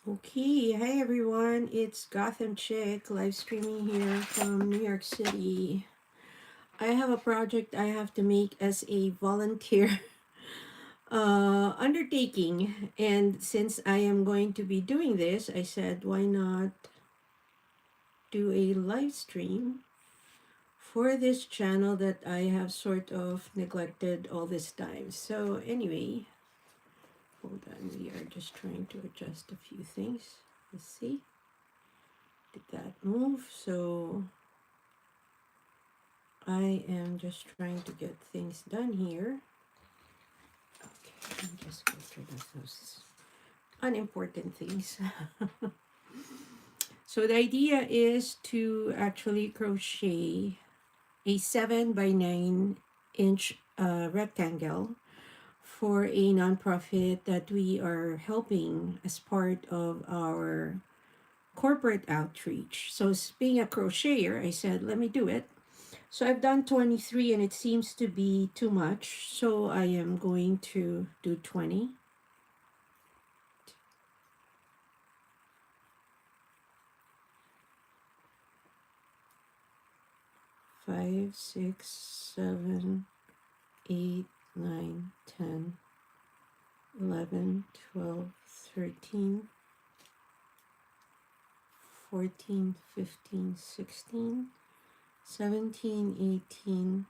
Okay, hi everyone. It's Gotham Chick live streaming here from New York City. I have a project I have to make as a volunteer undertaking, and since I am going to be doing this, I said, why not do a live stream for this channel that I have sort of neglected all this time. So, anyway, hold on, we are just trying to adjust a few things. Let's see. Did that move? So I am just trying to get things done here. Okay, let me just go through those unimportant things. So the idea is to actually crochet a 7 by 9 inch rectangle for a nonprofit that we are helping as part of our corporate outreach. So, being a crocheter, I said, let me do it. So I've done 23 and it seems to be too much. So I am going to do 20. 5, 6, 7, 8, 9, 10, 11, 12, 13, 14, 15, 16, 17, 18,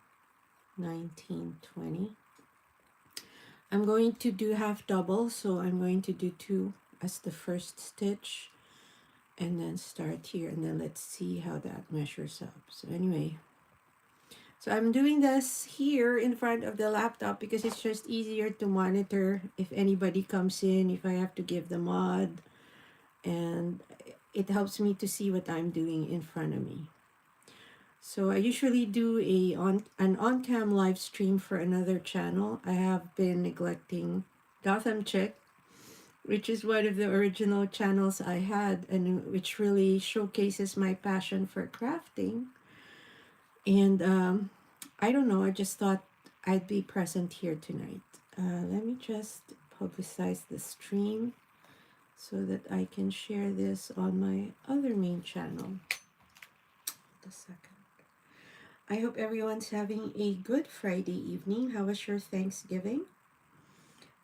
19, 20. I'm going to do half double, so I'm going to do 2 as the first stitch and then start here, and then let's see how that measures up. So anyway, so I'm doing this here in front of the laptop because it's just easier to monitor if anybody comes in, if I have to give the mod, and it helps me to see what I'm doing in front of me. So I usually do an on-cam live stream for another channel. I have been neglecting Gotham Chick, which is one of the original channels I had and which really showcases my passion for crafting. And I don't know, I just thought I'd be present here tonight. Let me just publicize the stream so that I can share this on my other main channel. Just a second. I hope everyone's having a good Friday evening. How was your Thanksgiving?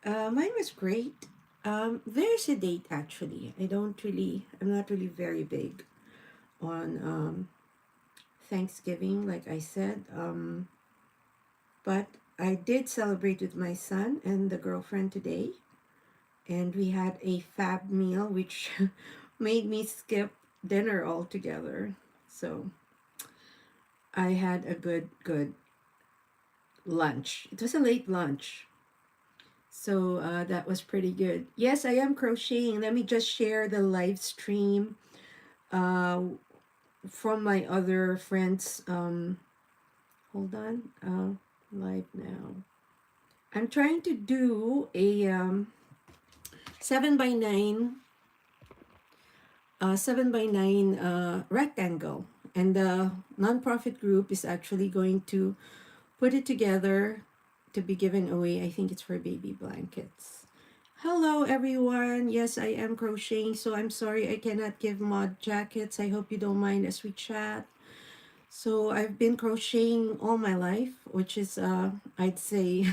Mine was great. There's a date actually. I'm not really very big on Thanksgiving, like I said. But I did celebrate with my son and the girlfriend today, and we had a fab meal, which made me skip dinner altogether. So I had a good lunch. It was a late lunch. So that was pretty good. Yes, I am crocheting. Let me just share the live stream uh, from my other friends. Hold on. Live now. I'm trying to do a 7 by 9 rectangle, and the nonprofit group is actually going to put it together to be given away. I think it's for baby blankets. Hello everyone. Yes, I am crocheting, so I'm sorry I cannot give mod jackets. I hope you don't mind as we chat. So I've been crocheting all my life, which is I'd say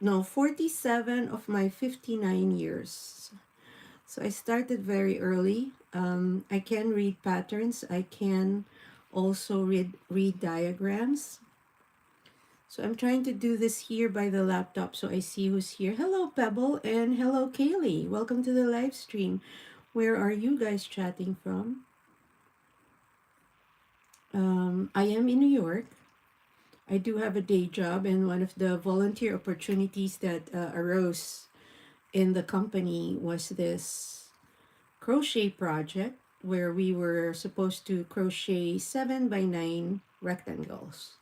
47 of my 59 years. So I started very early. I can read patterns. I can also read diagrams. So I'm trying to do this here by the laptop so I see who's here. Hello, Pebble, and hello, Kaylee. Welcome to the live stream. Where are you guys chatting from? I am in New York. I do have a day job, and one of the volunteer opportunities that arose in the company was this crochet project where we were supposed to crochet 7 by 9 rectangles.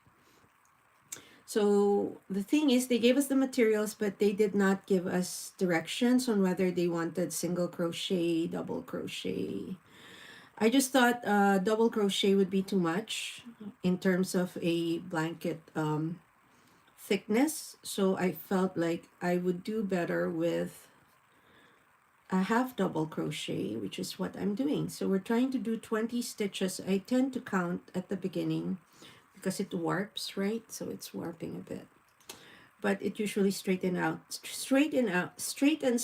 So the thing is, they gave us the materials, but they did not give us directions on whether they wanted single crochet, double crochet. I just thought double crochet would be too much in terms of a blanket thickness, so I felt like I would do better with a half double crochet, which is what I'm doing. So we're trying to do 20 stitches. I tend to count at the beginning because it warps, right? So it's warping a bit, but it usually straightens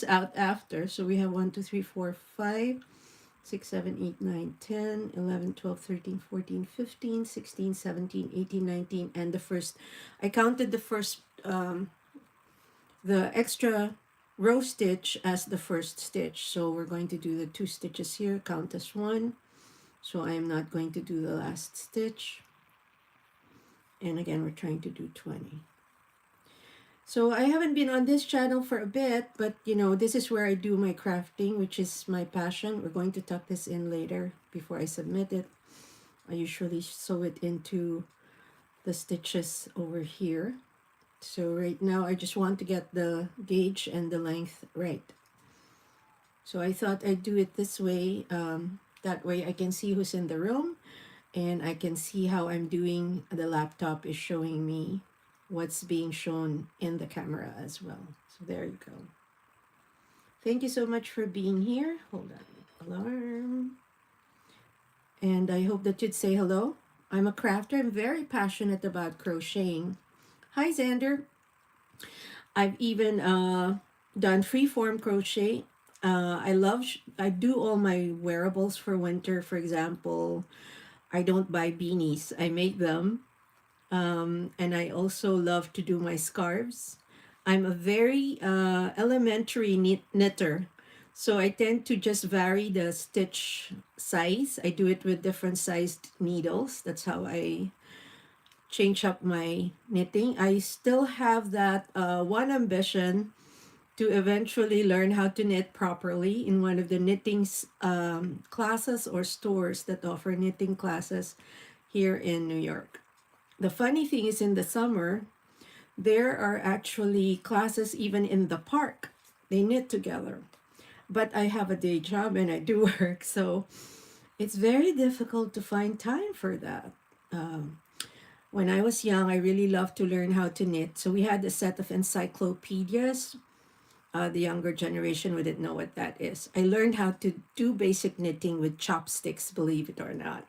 out after. So we have 1 2 3 4 5 6 7 8 9 10 11 12 13 14 15 16 17 18 19, and the first, I counted the first the extra row stitch as the first stitch. So we're going to do the 2 stitches here, count as 1. So I am not going to do the last stitch. And again, we're trying to do 20. So I haven't been on this channel for a bit, but you know, this is where I do my crafting, which is my passion. We're going to tuck this in later before I submit it. I usually sew it into the stitches over here. So right now I just want to get the gauge and the length right. So I thought I'd do it this way. That way I can see who's in the room and I can see how I'm doing. The laptop is showing me what's being shown in the camera as well. So there you go. Thank you so much for being here. Hold on, alarm. And I hope that you'd say hello. I'm a crafter. I'm very passionate about crocheting. Hi, Xander. I've even done freeform crochet. I do all my wearables for winter. For example, I don't buy beanies. I make them. And I also love to do my scarves. I'm a very elementary knitter. So I tend to just vary the stitch size. I do it with different sized needles. That's how I change up my knitting. I still have that one ambition to eventually learn how to knit properly in one of the knitting classes or stores that offer knitting classes here in New York. The funny thing is, in the summer, there are actually classes even in the park. They knit together. But I have a day job and I do work, so it's very difficult to find time for that. When I was young, I really loved to learn how to knit. So we had a set of encyclopedias. The younger generation wouldn't know what that is. I learned how to do basic knitting with chopsticks, believe it or not.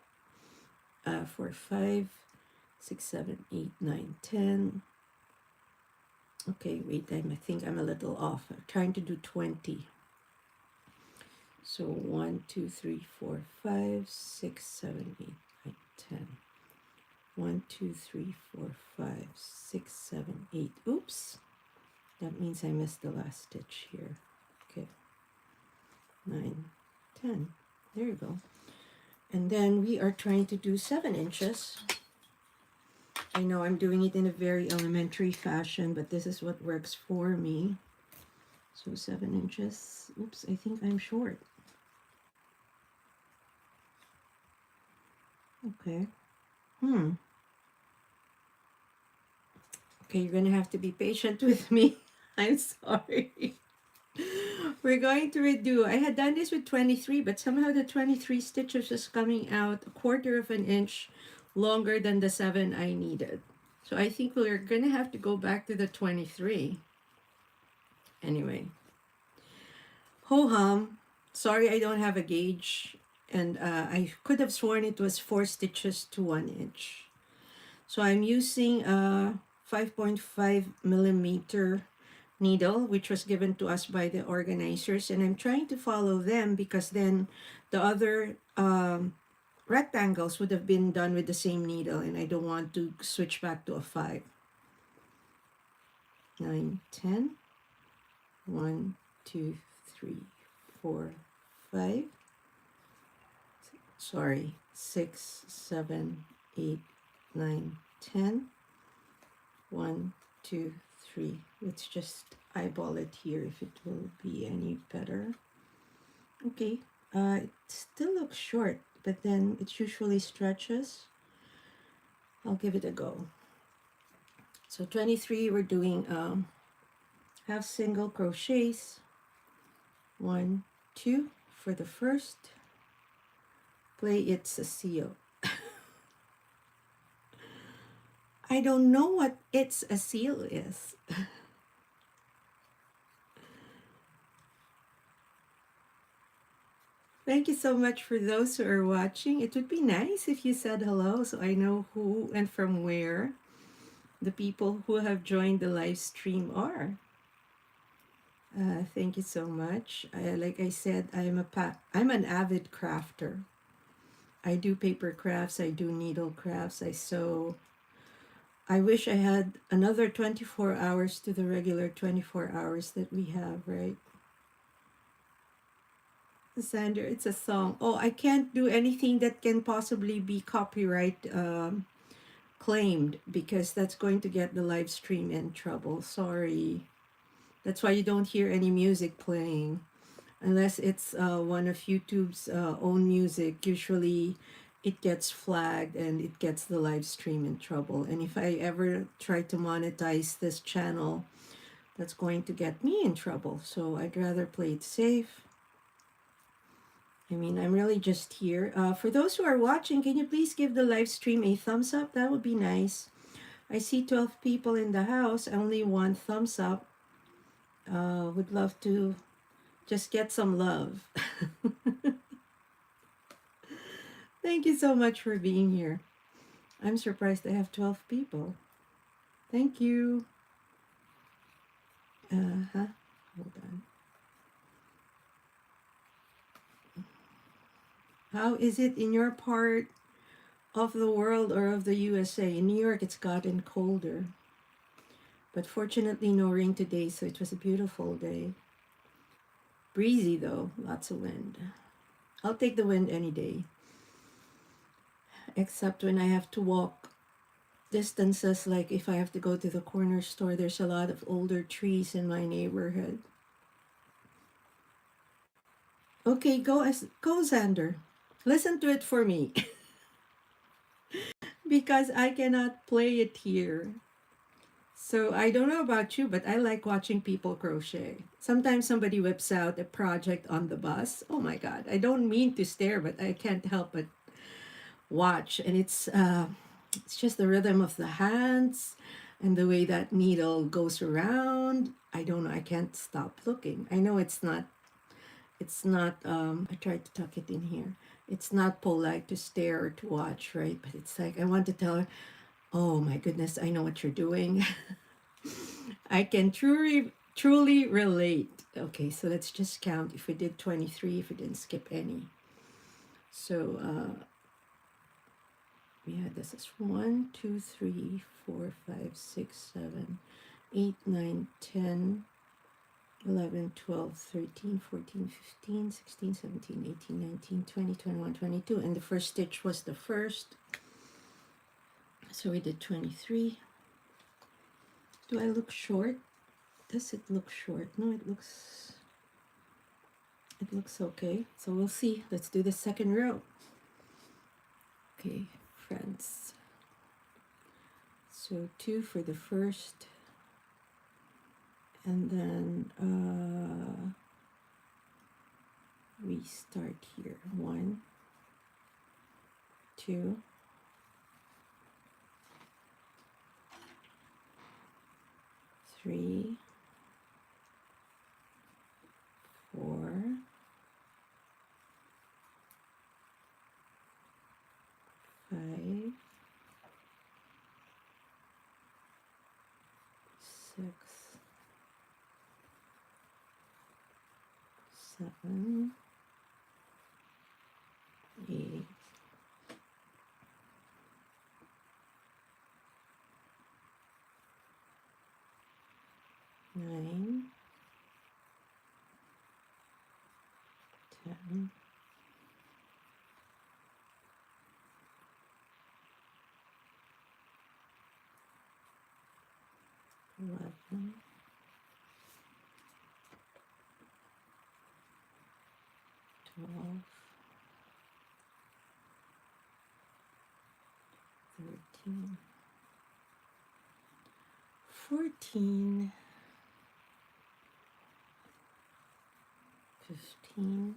4 5 6 7 8 9 10. Okay, wait, I think I'm a little off. I'm trying to do 20. So 1 2 3 4 5 6 7 8 9 10. 1 2 3 4 5 6 7 8. Oops, that means I missed the last stitch here. Okay, 9 10. There you go. And then we are trying to do 7 inches. I know I'm doing it in a very elementary fashion, but this is what works for me. So 7 inches. Oops, I think I'm short. Okay. Okay, you're gonna have to be patient with me. I'm sorry. We're going to redo. I had done this with 23, but somehow the 23 stitches is coming out a quarter of an inch longer than the 7 I needed. So I think we're gonna have to go back to the 23. Anyway. Ho hum. Sorry I don't have a gauge. And I could have sworn it was 4 stitches to 1 inch. So I'm using a 5.5 millimeter needle, which was given to us by the organizers, and I'm trying to follow them because then the other rectangles would have been done with the same needle, and I don't want to switch back to a 5. 9 10. 1 2 3 4 5. Sorry, 6 7 8 9 10. 1 2 3. Let's just eyeball it here if it will be any better. Okay, it still looks short, but then it usually stretches. I'll give it a go. So 23, we're doing half single crochets. 1 2 for the first. Play It's a Seal. I don't know what It's a Seal is. Thank you so much for those who are watching. It would be nice if you said hello so I know who and from where the people who have joined the live stream are. Thank you so much. Like I said, I'm an avid crafter. I do paper crafts, I do needle crafts, I sew. I wish I had another 24 hours to the regular 24 hours that we have, right? Sander, it's a song. Oh, I can't do anything that can possibly be copyright claimed because that's going to get the live stream in trouble. Sorry. That's why you don't hear any music playing unless it's one of YouTube's own music. Usually it gets flagged and it gets the live stream in trouble. And if I ever try to monetize this channel, that's going to get me in trouble. So I'd rather play it safe. I mean, I'm really just here. For those who are watching, can you please give the live stream a thumbs up? That would be nice. I see 12 people in the house, only one thumbs up. Would love to just get some love. Thank you so much for being here. I'm surprised I have 12 people. Thank you. Uh-huh. Hold on. How is it in your part of the world or of the USA? In New York, it's gotten colder. But fortunately, no rain today, so it was a beautiful day. Breezy though, lots of wind. I'll take the wind any day. Except when I have to walk distances, like if I have to go to the corner store, there's a lot of older trees in my neighborhood. Okay, go Xander. Listen to it for me. Because I cannot play it here. So I don't know about you, but I like watching people crochet. Sometimes somebody whips out a project on the bus. Oh my God, I don't mean to stare, but I can't help but watch. And it's just the rhythm of the hands and the way that needle goes around. I don't know, I can't stop looking. I know I tried to tuck it in here. It's not polite to stare or to watch, right? But it's like I want to tell her, oh my goodness, I know what you're doing. I can truly relate. Okay, so let's just count if we did 23, if we didn't skip any. So yeah, this is 1, 2, 3, 4, 5, 6, 7, 8, 9, 10, 11, 12, 13, 14, 15, 16, 17, 18, 19, 20, 21, 22. And the first stitch was the first. So we did 23. Do I look short? Does it look short? No, it looks okay. So we'll see. Let's do the second row. Okay, friends. So 2 for the first. And then we start here. 1, 2, 3, 4, 5, 6, 7, 8, 9, 10, 11, 12, 13, 14, 15,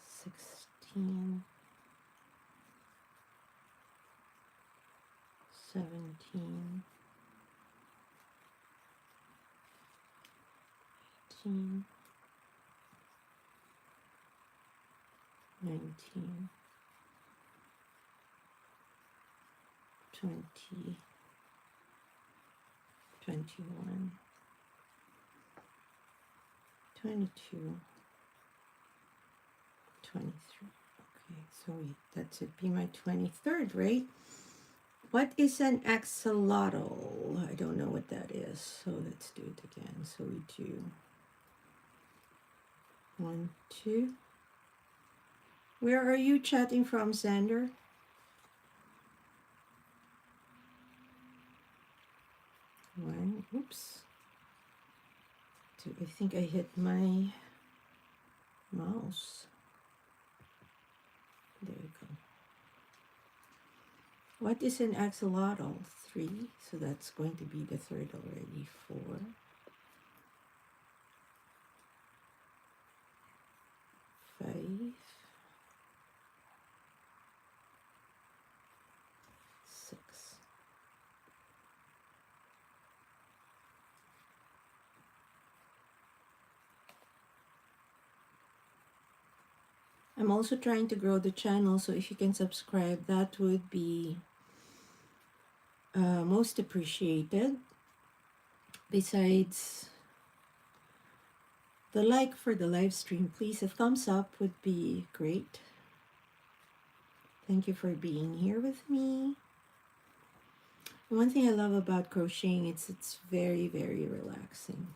16, 17, 18, 19, 20, 21, 22, 23. Okay, so that's it. Be my 23rd, right? What is an axolotl? I don't know what that is, so let's do it again. So we do 1, 2. Where are you chatting from, Xander? 1, oops. 2, I think I hit my mouse. There you go. What is an axolotl? 3, so that's going to be the third already. 4, 5, 6. I'm also trying to grow the channel, so if you can subscribe, that would be most appreciated. Besides the like for the live stream, please, a thumbs up would be great. Thank you for being here with me. One thing I love about crocheting, it's very, very relaxing.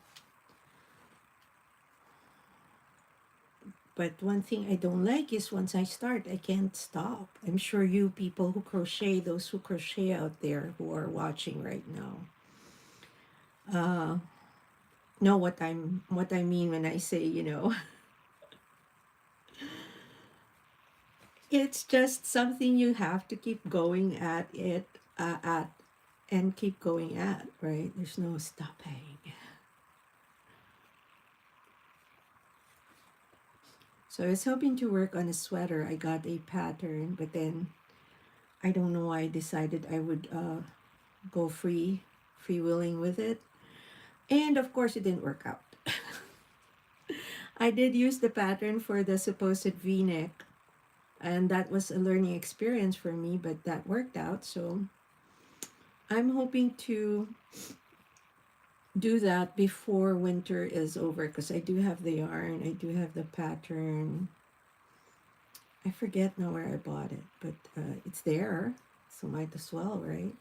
But one thing I don't like is once I start, I can't stop. I'm sure you people who crochet, those who crochet out there who are watching right now, know what I mean when I say, you know, it's just something you have to keep going at it, and keep going at, right? There's no stopping. So I was hoping to work on a sweater. I got a pattern, but then I don't know why I decided I would go freewheeling with it. And of course, it didn't work out. I did use the pattern for the supposed V-neck, and that was a learning experience for me, but that worked out. So I'm hoping to do that before winter is over, because I do have the yarn, I do have the pattern. I forget now where I bought it, but it's there, so might as well, right?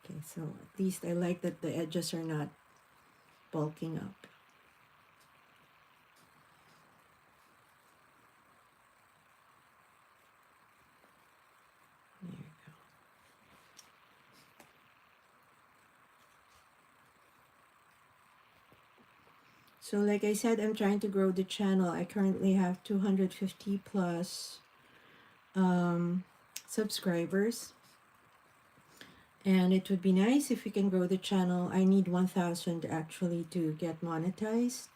Okay, so at least I like that the edges are not bulking up. There you go. So like I said, I'm trying to grow the channel. I currently have 250 plus subscribers. And it would be nice if we can grow the channel. I need 1,000 actually to get monetized.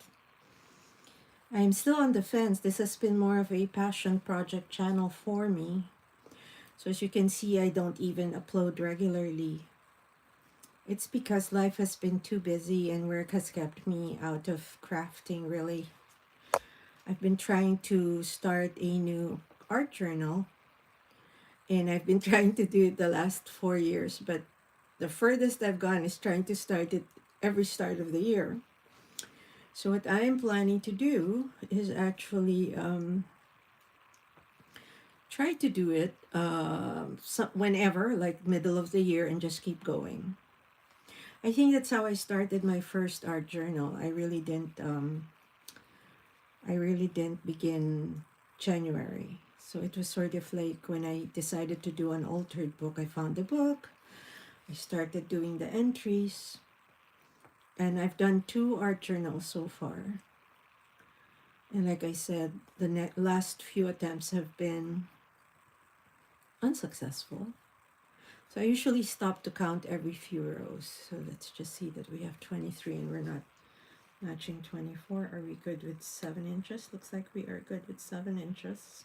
I'm still on the fence. This has been more of a passion project channel for me. So as you can see, I don't even upload regularly. It's because life has been too busy and work has kept me out of crafting, really. I've been trying to start a new art journal, and I've been trying to do it the last 4 years, but the furthest I've gone is trying to start it every start of the year. So what I am planning to do is actually try to do it whenever, like middle of the year, and just keep going. I think that's how I started my first art journal. I really didn't begin January. So it was sort of like when I decided to do an altered book. I found the book, I started doing the entries, and I've done 2 art journals so far. And like I said, the last few attempts have been unsuccessful. So I usually stop to count every few rows. So let's just see that we have 23 and we're not matching 24. Are we good with 7 inches? Looks like we are good with 7 inches.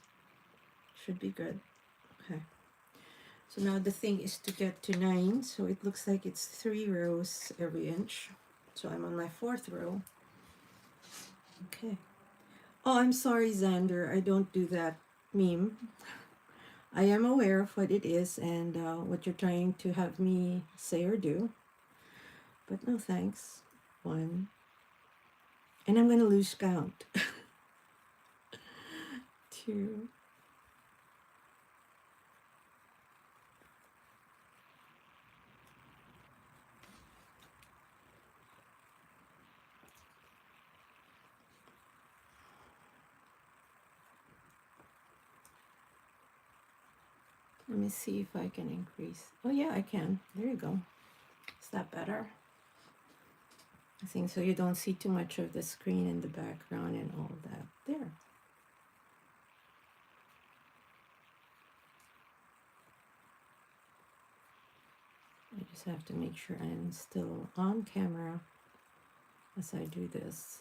Should be good. Okay. So now the thing is to get to 9, so it looks like it's 3 rows every inch. So I'm on my 4th row. Okay. Oh, I'm sorry, Xander. I don't do that meme. I am aware of what it is and what you're trying to have me say or do. But no thanks. 1. And I'm going to lose count. 2. Let me see if I can increase. Oh yeah, I can. There you go. Is that better? I think so you don't see too much of the screen in the background and all that. There. I just have to make sure I'm still on camera as I do this.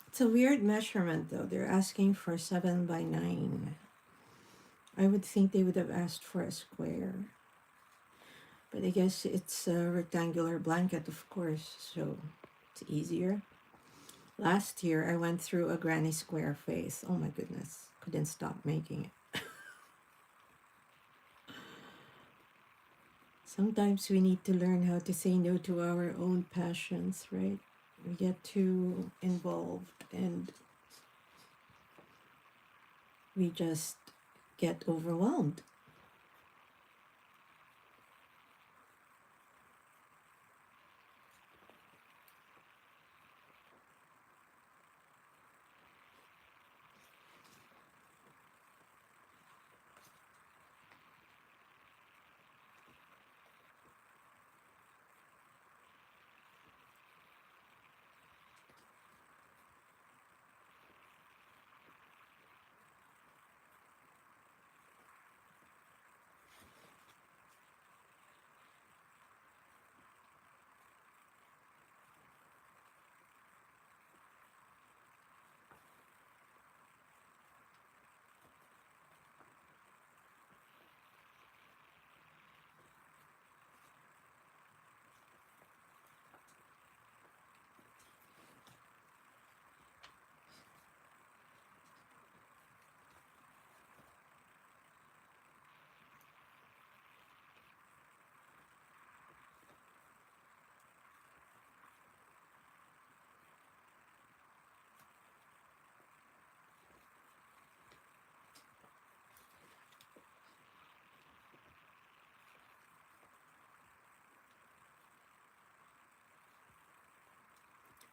It's a weird measurement though. They're asking for 7 by 9. I would think they would have asked for a square. But I guess it's a rectangular blanket, of course, so it's easier. Last year I went through a granny square phase. Oh my goodness. Couldn't stop making it. Sometimes we need to learn how to say no to our own passions, right? We get too involved and we just get overwhelmed.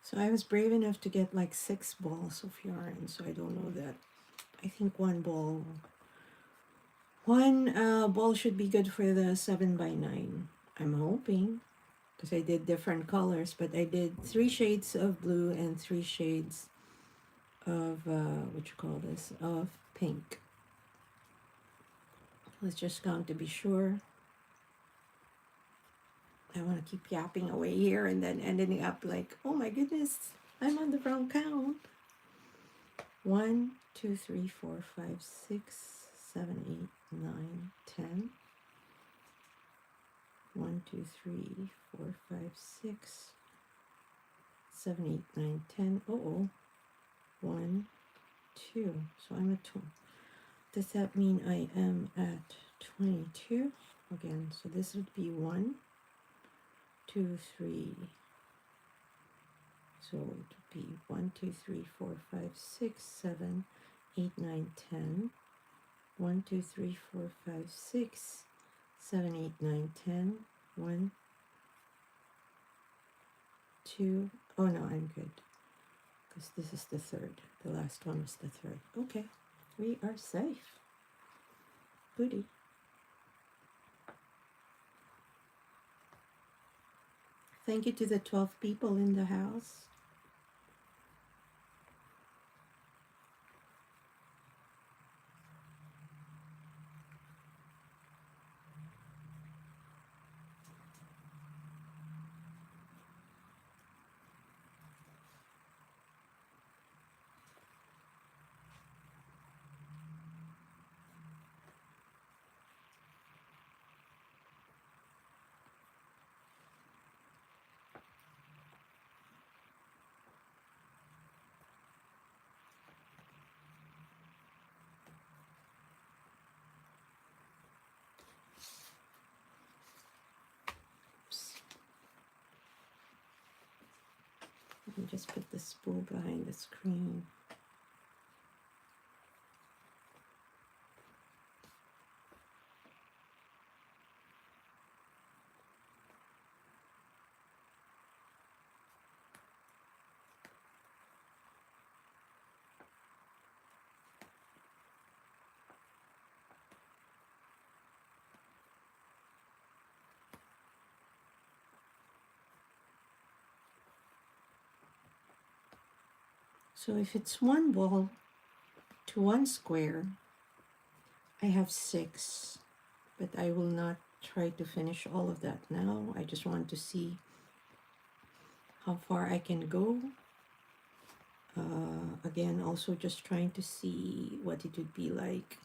So I was brave enough to get like 6 balls of yarn, so I don't know that. I think one ball should be good for the 7 by 9. I'm hoping, because I did different colors, but I did 3 shades of blue and 3 shades of, what you call this, of pink. Let's just count to be sure. I want to keep yapping away here and then ending up like, oh my goodness, I'm on the wrong count. 1, 2, 3, 4, 5, 6, 7, 8, 9, 10. 1, 2, 3, 4, 5, 6, 7, 8, 9, 10. Oh, 1, 2. So I'm at 2. Does that mean I am at 22? Again, so this would be 1, 2, 3. So it would be 1, 2, 3, 4, 5, 6, 7, 8, 9, 10. 1, 2, 3, 4, 5, 6, 7, 8, 9, 10. 1, 2. Oh no, I'm good because this is the third. The last one was the third. Okay, we are safe. Goody. Thank you to the 12 people in the house. Let me just put the spool behind the screen. So if it's one ball to one square, I have 6, but I will not try to finish all of that now. I just want to see how far I can go. Again, also just trying to see what it would be like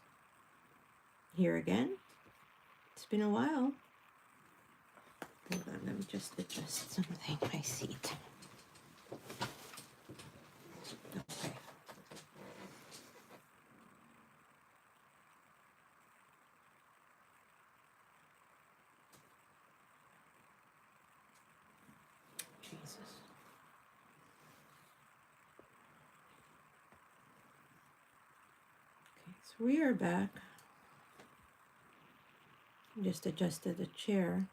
here again. It's been a while. Hold on, let me just adjust something. My seat. Okay. Jesus. Okay, so we are back. Just adjusted the chair.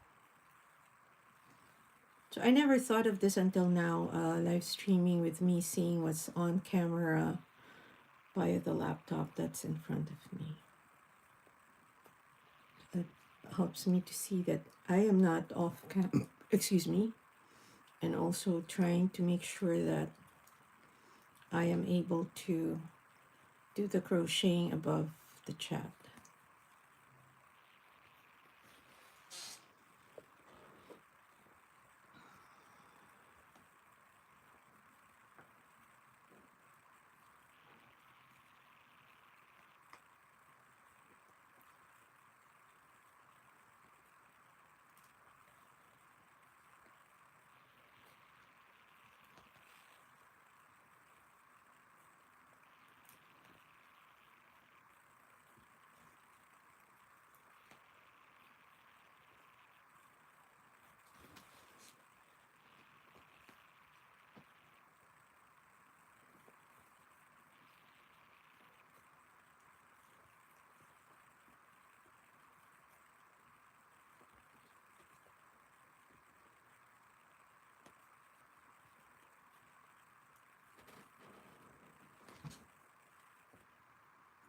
So I never thought of this until now, live streaming with me seeing what's on camera via the laptop that's in front of me. That helps me to see that I am not off cam, excuse me, and also trying to make sure that I am able to do the crocheting above the chat.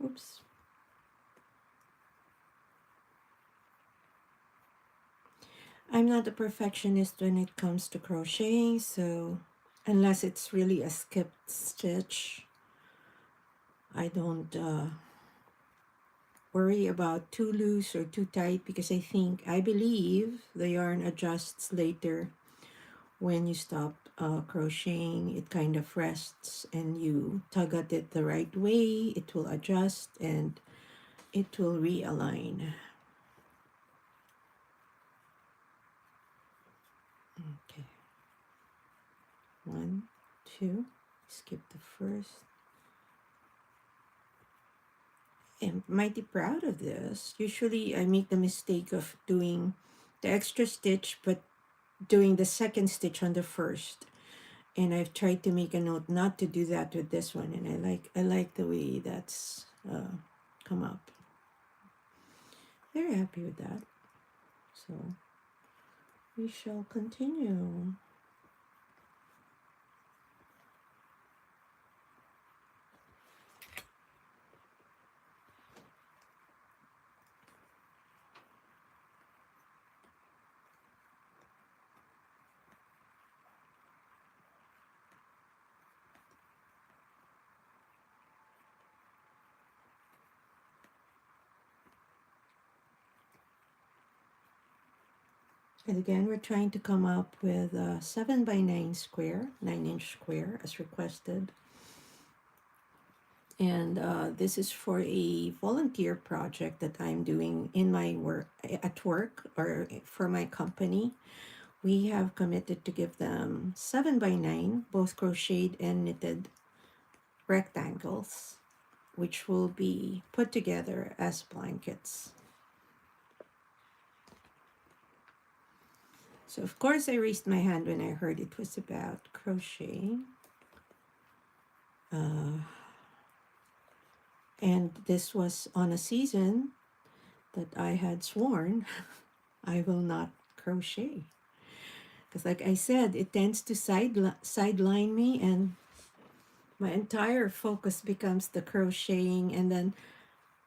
Oops. I'm not a perfectionist when it comes to crocheting, so unless it's really a skipped stitch, I don't worry about too loose or too tight because I believe the yarn adjusts later when you stop crocheting. It kind of rests and you tug at it the right way, it will adjust and it will realign. Okay. 1, 2, skip the first. I'm mighty proud of this. Usually I make the mistake of doing the extra stitch but doing the second stitch on the first. And I've tried to make a note not to do that with this one, and I like the way that's come up. Very happy with that. So we shall continue. And again, we're trying to come up with a 7 by 9 square, 9-inch square as requested. And this is for a volunteer project that I'm doing in my work, at work, or for my company. We have committed to give them 7 by 9, both crocheted and knitted rectangles, which will be put together as blankets. So of course I raised my hand when I heard it was about crochet. And this was on a season that I had sworn I will not crochet. Because like I said, it tends to sideline me, and my entire focus becomes the crocheting. And then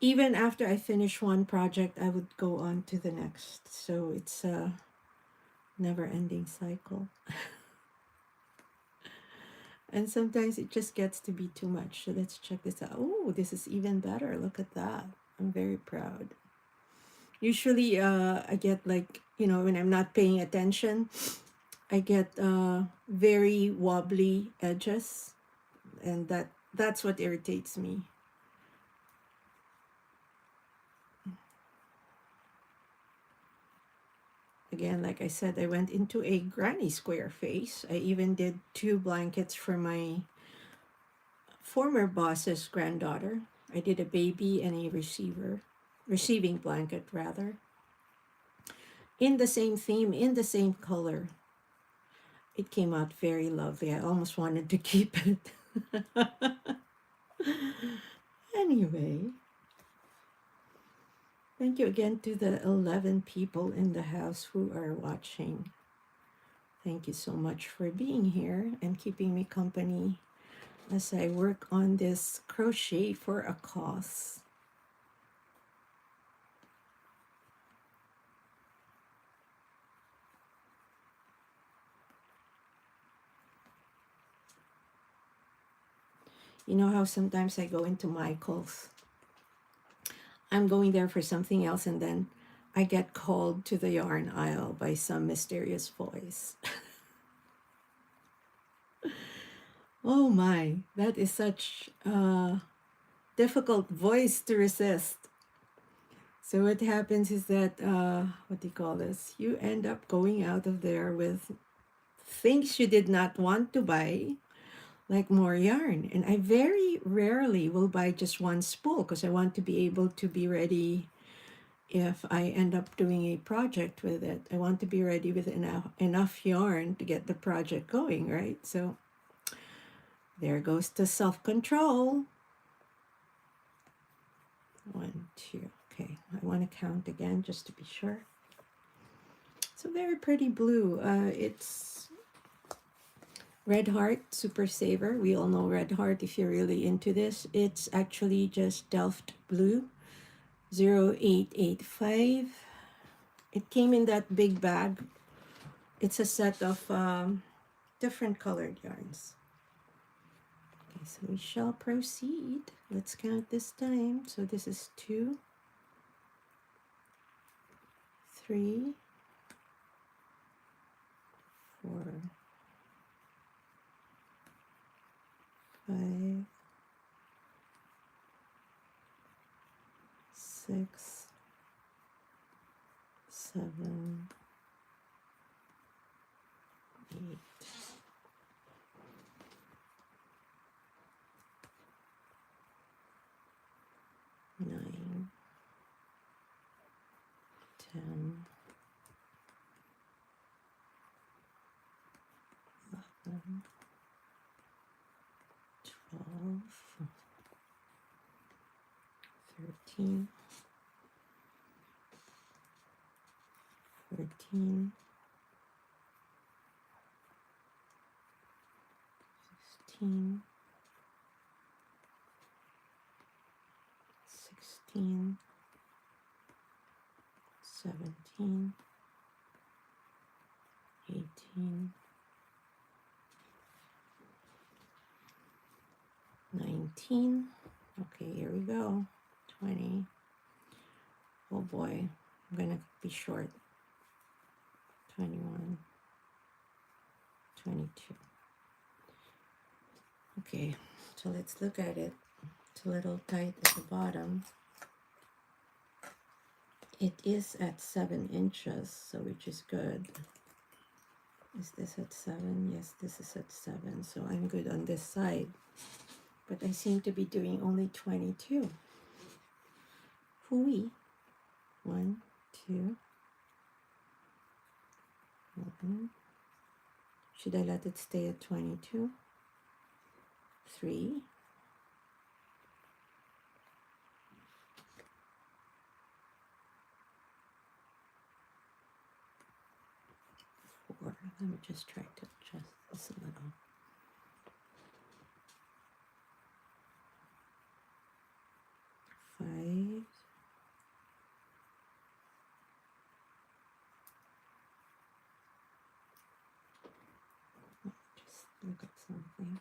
even after I finish one project, I would go on to the next. So it's a never-ending cycle. And sometimes it just gets to be too much. So let's check this out. Oh, this is even better. Look at that. I'm very proud. Usually I get like, when I'm not paying attention, I get very wobbly edges. And that's what irritates me. Again, like I said, I went into a granny square phase. I even did 2 blankets for my former boss's granddaughter. I did a baby and a receiving blanket rather. In the same theme, in the same color. It came out very lovely. I almost wanted to keep it. Anyway, thank you again to the 11 people in the house who are watching. Thank you so much for being here and keeping me company as I work on this crochet for a cause. You know how sometimes I go into Michael's? I'm going there for something else, and then I get called to the yarn aisle by some mysterious voice. Oh my, that is such a difficult voice to resist. So what happens is that, what do you call this? You end up going out of there with things you did not want to buy, like more yarn. And I very rarely will buy just one spool because I want to be able to be ready if I end up doing a project with it. I want to be ready with enough yarn to get the project going, right? So there goes the self-control. 1, 2. Okay, I want to count again just to be sure. It's a very pretty blue. It's Red Heart Super Saver. We all know Red Heart if you're really into this. It's actually just Delft Blue 0885. It came in that big bag. It's a set of different colored yarns. Okay, so we shall proceed. Let's count this time. So this is 2, 3, 4, 5, 6, 7, 8, 9, 10, 11, 12, 13, 14, 16, 16, 17, 18, 19. Okay, here we go. 20. Oh boy, I'm gonna be short. 21, 22. Okay, so let's look at it. It's a little tight at the bottom. It is at 7 inches, so which is good. Is this at 7? Yes, this is at 7, so I'm good on this side. But I seem to be doing only 22. Hooey. 1, 2, 1. Should I let it stay at 22? 3. 4. Let me just try to adjust this a little. 5. Just look at something.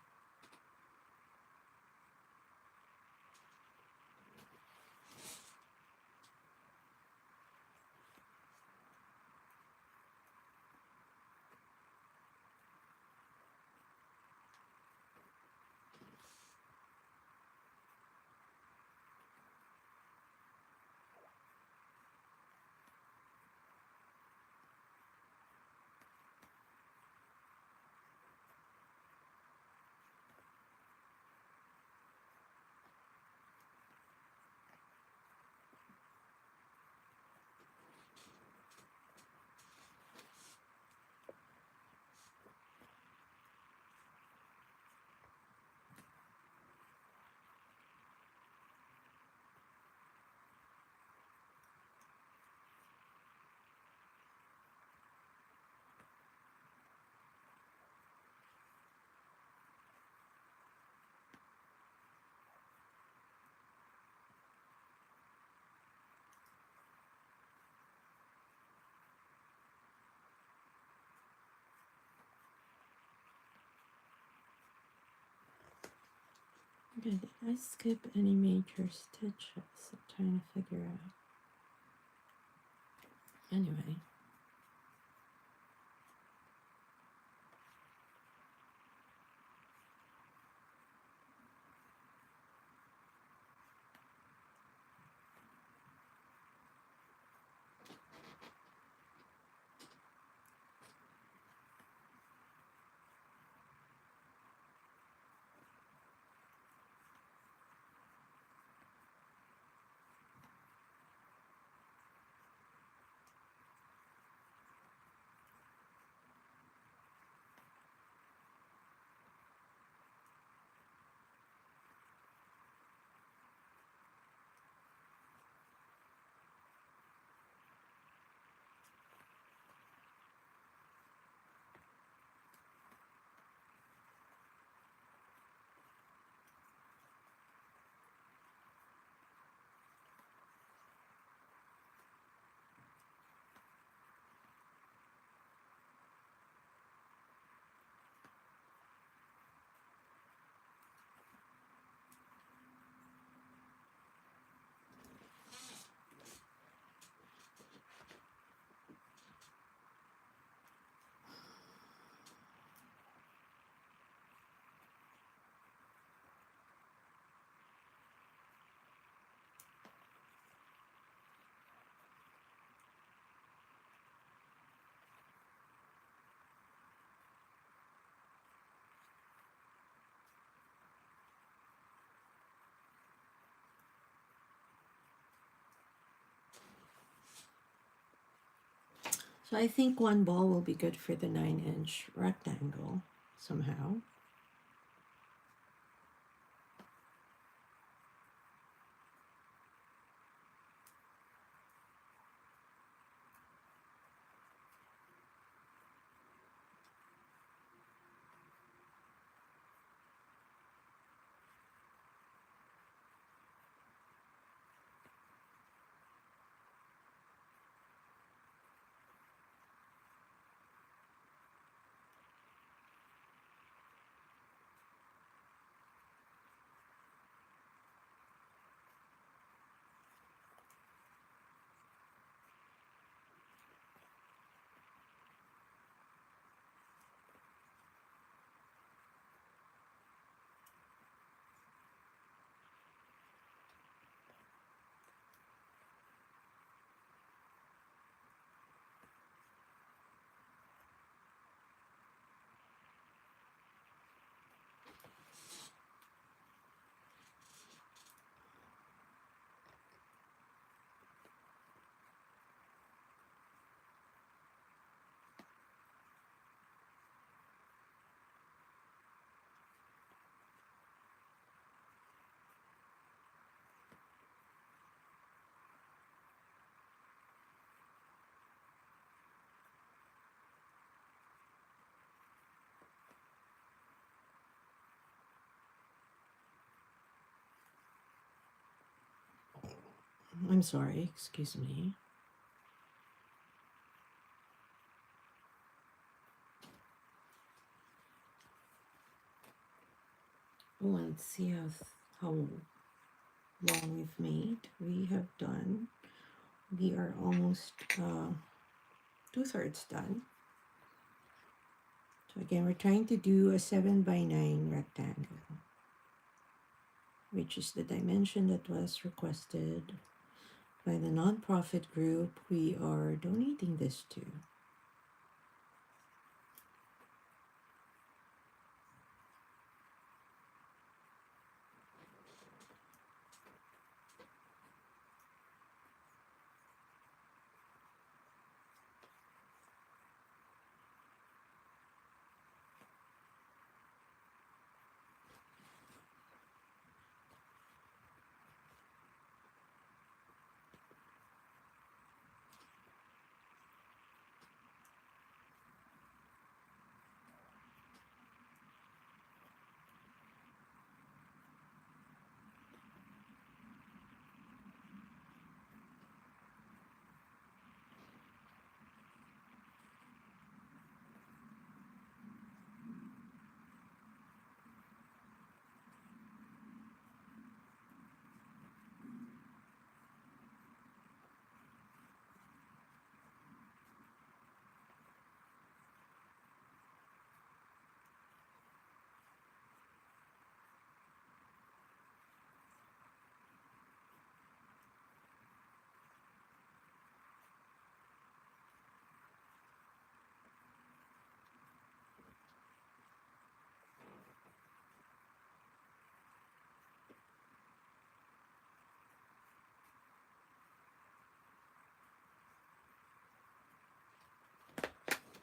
Did I skip any major stitches? I'm trying to figure out. Anyway. So I think one ball will be good for the 9-inch rectangle somehow. I'm sorry, excuse me. Let's see how long we've made. We have done, we are almost 2/3 done. So again, we're trying to do a 7x9 rectangle, which is the dimension that was requested by the nonprofit group we are donating this to.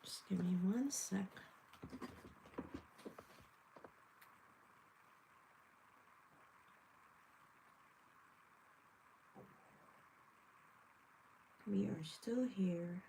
Just give me 1 sec. We are still here.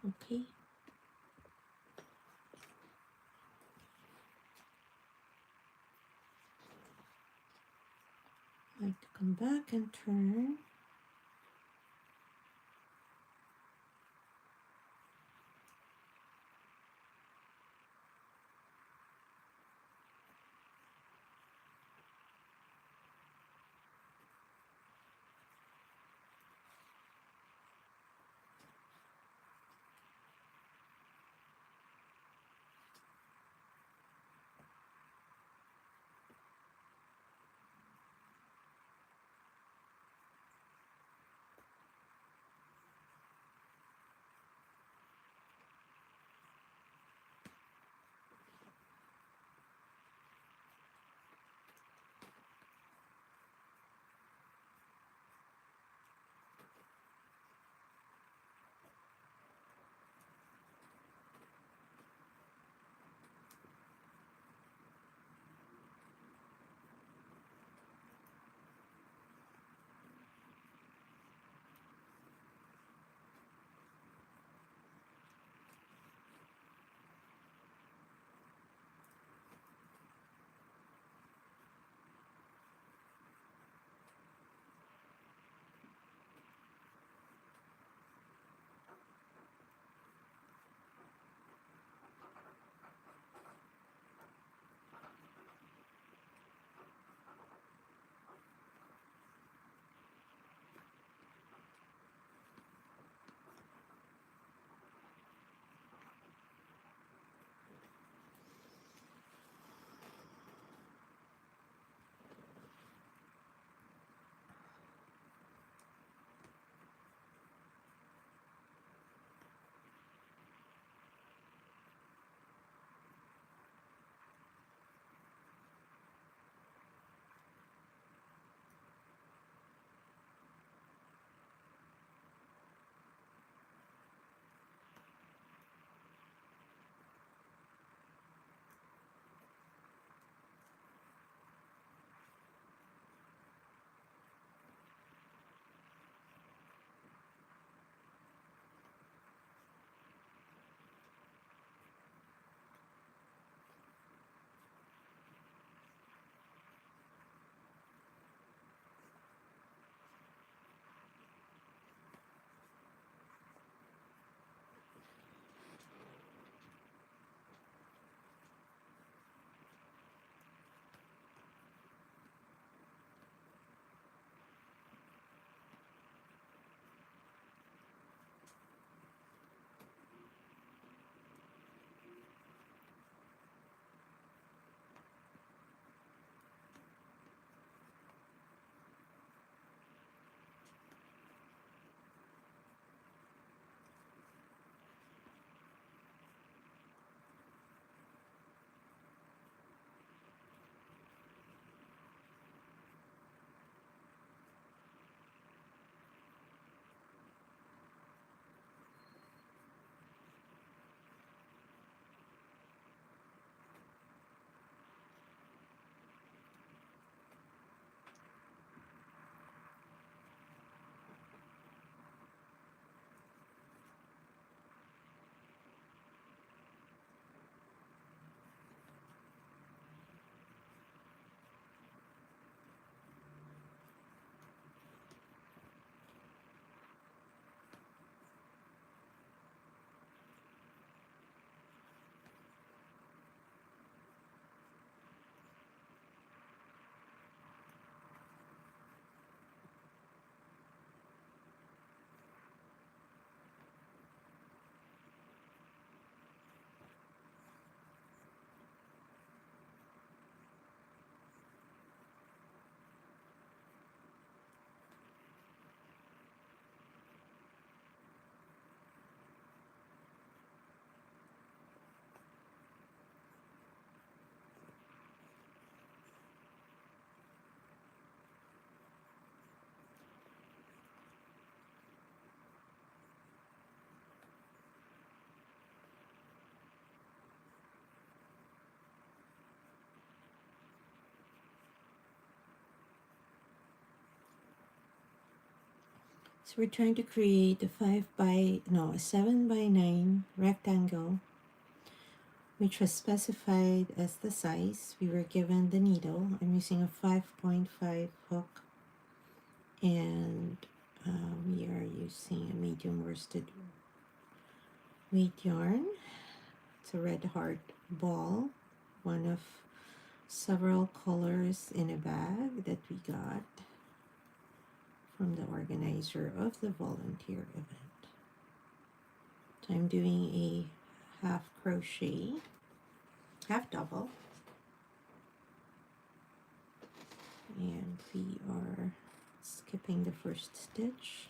Okay. I'd like to come back and turn. So we're trying to create a 7 by 9 rectangle, which was specified as the size. We were given the needle. I'm using a 5.5 hook, and we are using a medium worsted weight yarn. It's a red heart ball, one of several colors in a bag that we got from the organizer of the volunteer event. So I'm doing a half crochet, half double, and we are skipping the first stitch.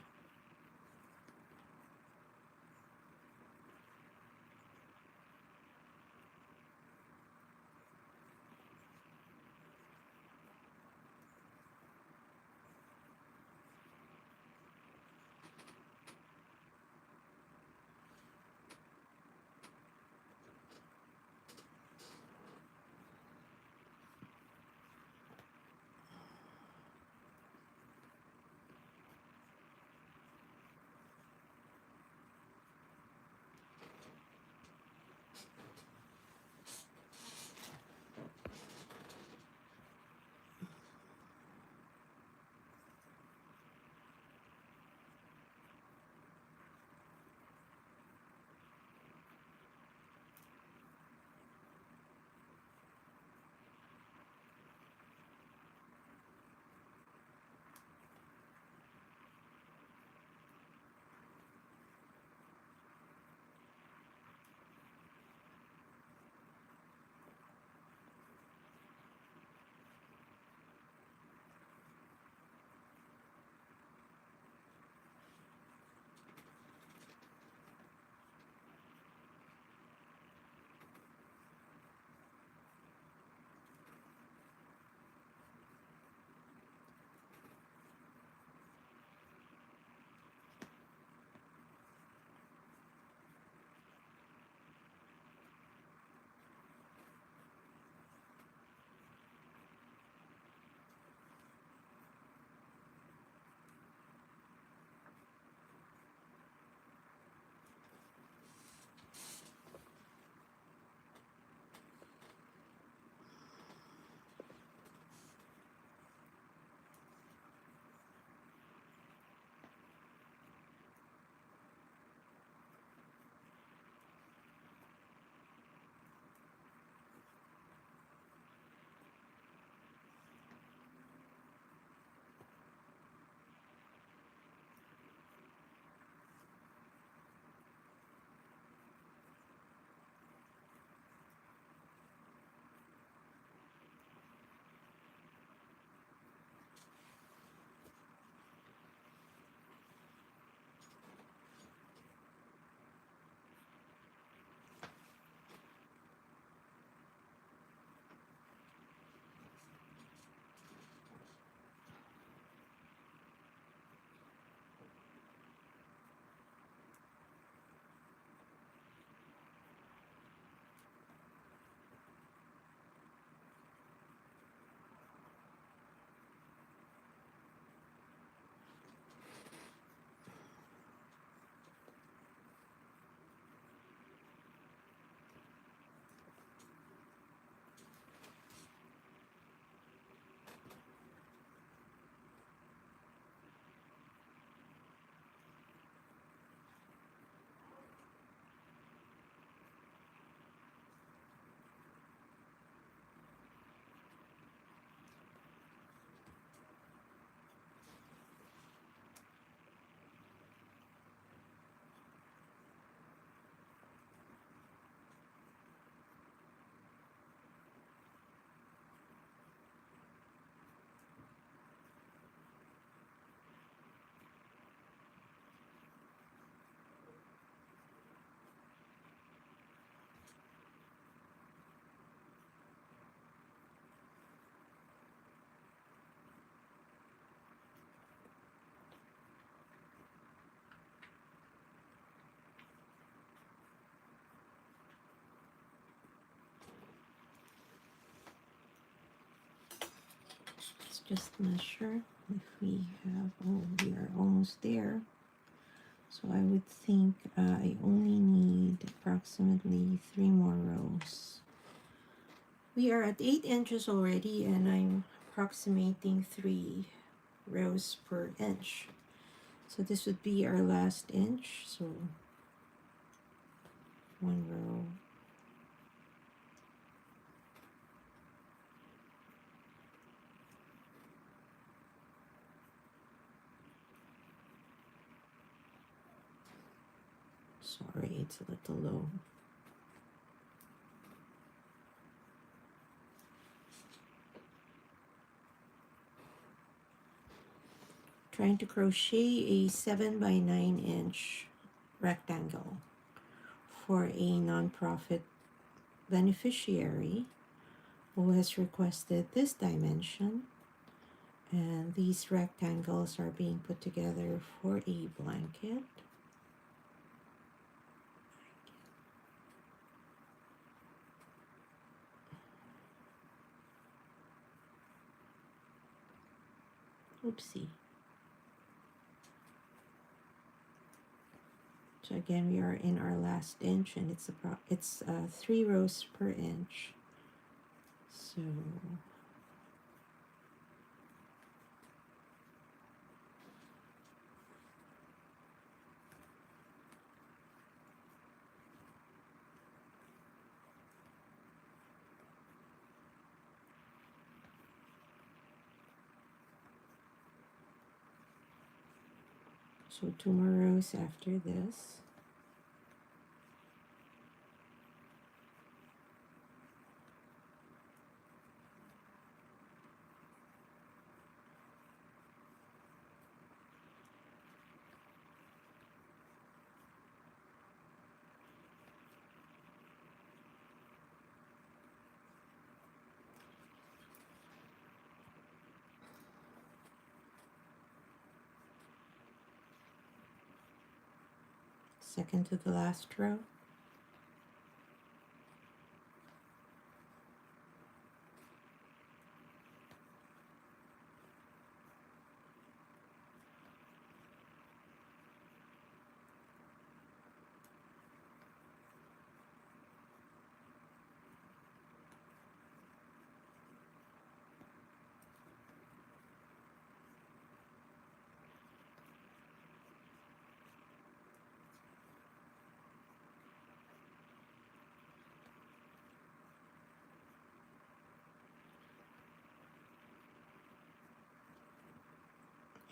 just measure if we have, oh, we are almost there. So I would think I only need approximately 3 more rows. We are at 8 inches already, and I'm approximating 3 rows per inch. So this would be our last inch. So 1 row. Sorry, it's a little low. Trying to crochet a 7 by 9 inch rectangle for a nonprofit beneficiary who has requested this dimension, and these rectangles are being put together for a blanket. Oopsie. So again, we are in our last inch, and it's 3 rows per inch. So so 2 more rows after this. Second to the last row.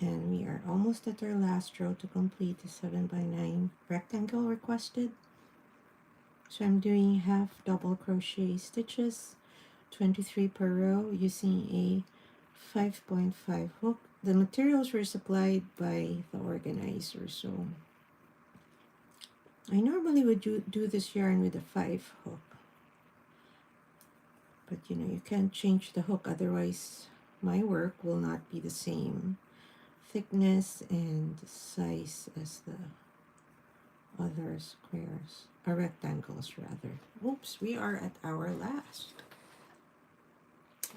And we are almost at our last row to complete the 7 by 9 rectangle requested. So I'm doing half double crochet stitches, 23 per row, using a 5.5 hook. The materials were supplied by the organizer, so I normally would do this yarn with a 5 hook. But you know, you can't change the hook, otherwise my work will not be the same thickness and size as the other squares, or rectangles rather. Oops, we are at our last.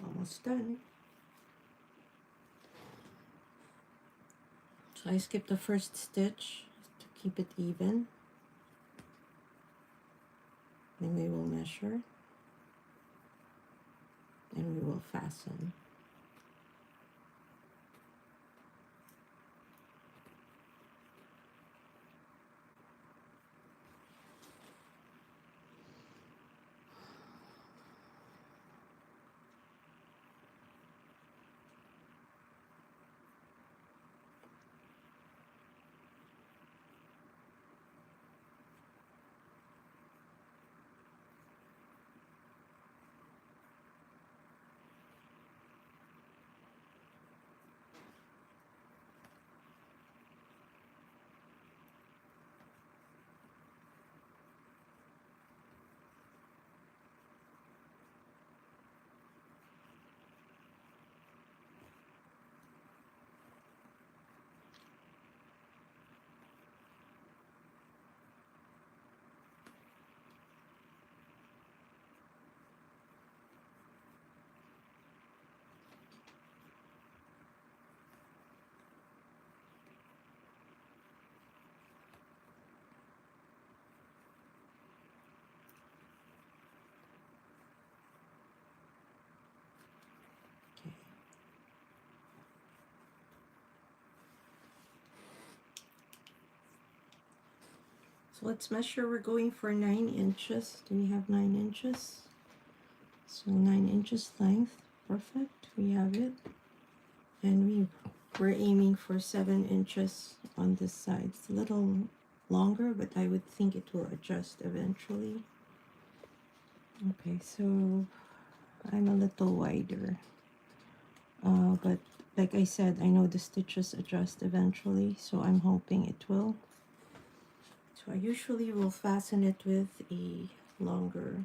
Almost done. So I skipped the first stitch to keep it even. Then we will measure and we will fasten. let's measure. We're going for 9 inches. Do we have 9 inches? So 9 inches length. Perfect. We have it. And we're aiming for 7 inches on this side. It's a little longer, but I would think it will adjust eventually. Okay, so I'm a little wider. But like I said, I know the stitches adjust eventually, so I'm hoping it will. So I usually will fasten it with a longer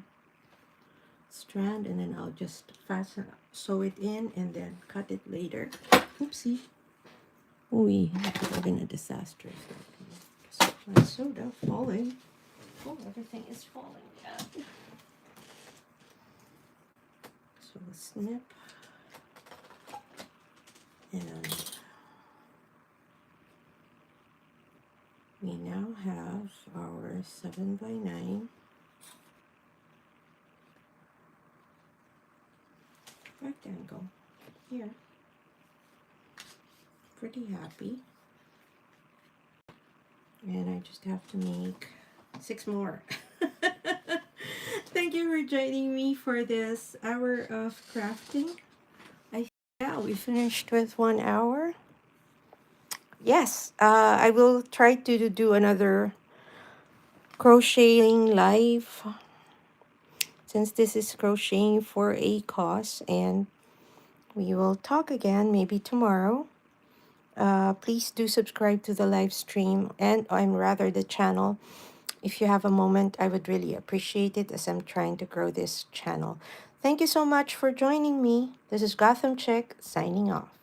strand, and then I'll just sew it in and then cut it later. Oopsie. Ooh, that could have been a disaster. My soda falling. Oh, everything is falling down. So a snip. And we now have our 7x9 rectangle here. Pretty happy. And I just have to make 6 more. Thank you for joining me for this hour of crafting. Yeah, we finished with 1 hour. Yes, I will try to do another crocheting live, since this is crocheting for a cause, and we will talk again maybe tomorrow. Please do subscribe to the live stream, and I'm rather the channel. If you have a moment, I would really appreciate it, as I'm trying to grow this channel. Thank you so much for joining me. This is Gotham Chick signing off.